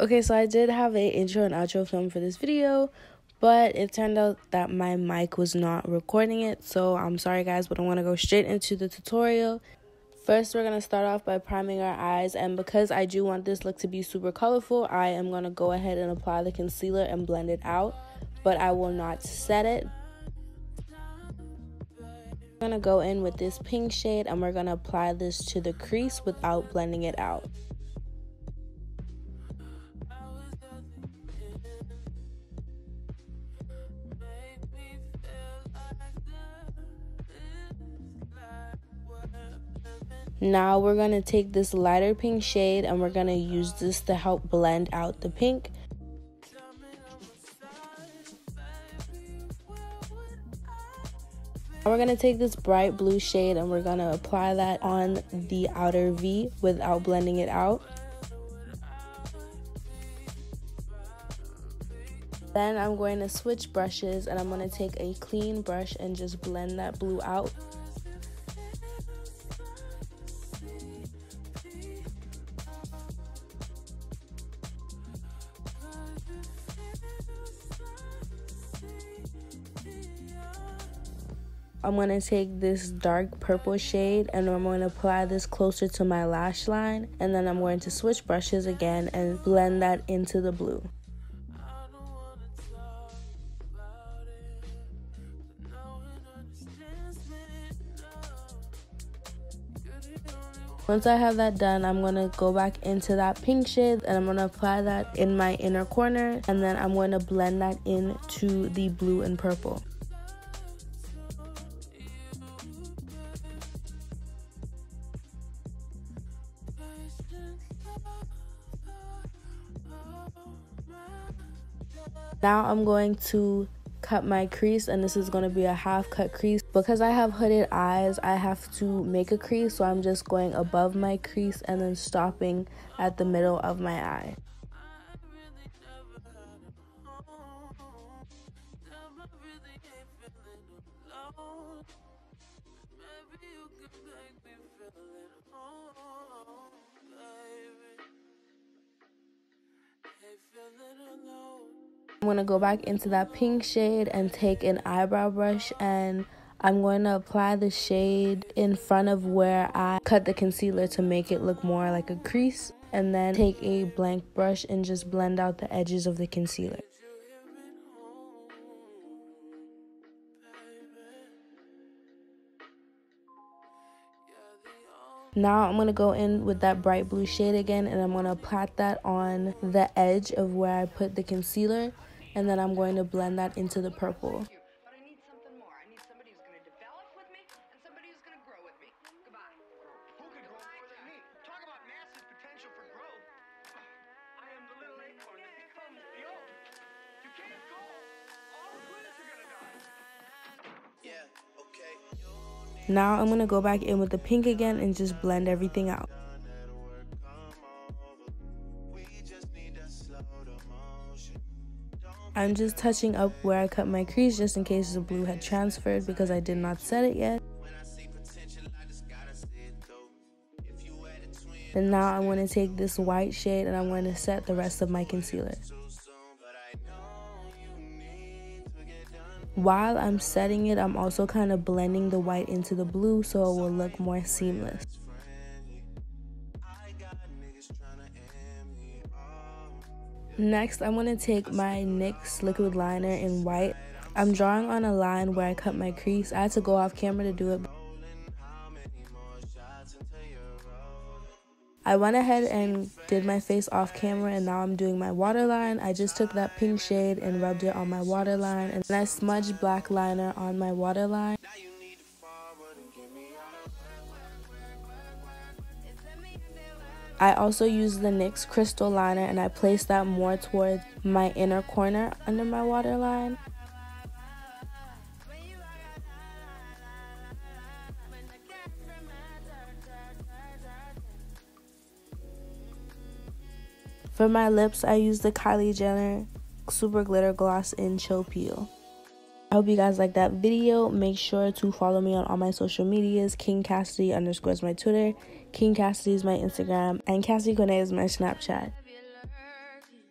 Okay, so I did have a intro and outro film for this video, but it turned out that my mic was not recording it, so I'm sorry guys, but I want to go straight into the tutorial. First, we're going to start off by priming our eyes, and because I do want this look to be super colorful, I am going to go ahead and apply the concealer and blend it out, but I will not set it. I'm going to go in with this pink shade, and we're going to apply this to the crease without blending it out. Now we're going to take this lighter pink shade and we're going to use this to help blend out the pink. Now we're going to take this bright blue shade and we're going to apply that on the outer V without blending it out. Then I'm going to switch brushes and I'm going to take a clean brush and just blend that blue out. I'm going to take this dark purple shade and I'm going to apply this closer to my lash line, and then I'm going to switch brushes again and blend that into the blue. Once I have that done, I'm going to go back into that pink shade and I'm going to apply that in my inner corner, and then I'm going to blend that into the blue and purple. Now I'm going to cut my crease, and this is going to be a half cut crease. Because I have hooded eyes, I have to make a crease, so I'm just going above my crease and then stopping at the middle of my eye. I'm going to go back into that pink shade and take an eyebrow brush, and I'm going to apply the shade in front of where I cut the concealer to make it look more like a crease, and then take a blank brush and just blend out the edges of the concealer. Now I'm going to go in with that bright blue shade again, and I'm going to apply that on the edge of where I put the concealer, and then I'm going to blend that into the purple. Now I'm going to go back in with the pink again and just blend everything out. I'm just touching up where I cut my crease just in case the blue had transferred, because I did not set it yet. And now I'm going to take this white shade and I'm going to set the rest of my concealer. While I'm setting it, I'm also kind of blending the white into the blue so it will look more seamless. Next, I'm going to take my NYX liquid liner in white. I'm drawing on a line where I cut my crease. I had to go off camera to do it. I went ahead and did my face off camera, and now I'm doing my waterline. I just took that pink shade and rubbed it on my waterline, and then I smudged black liner on my waterline. I also used the NYX crystal liner and I placed that more towards my inner corner under my waterline. For my lips, I used the Kylie Jenner Super Glitter Gloss in Chill Peel. I hope you guys like that video. Make sure to follow me on all my social medias. kingkassidy_ is my Twitter, kingkassidy is my Instagram, and Cassie Kone is my Snapchat.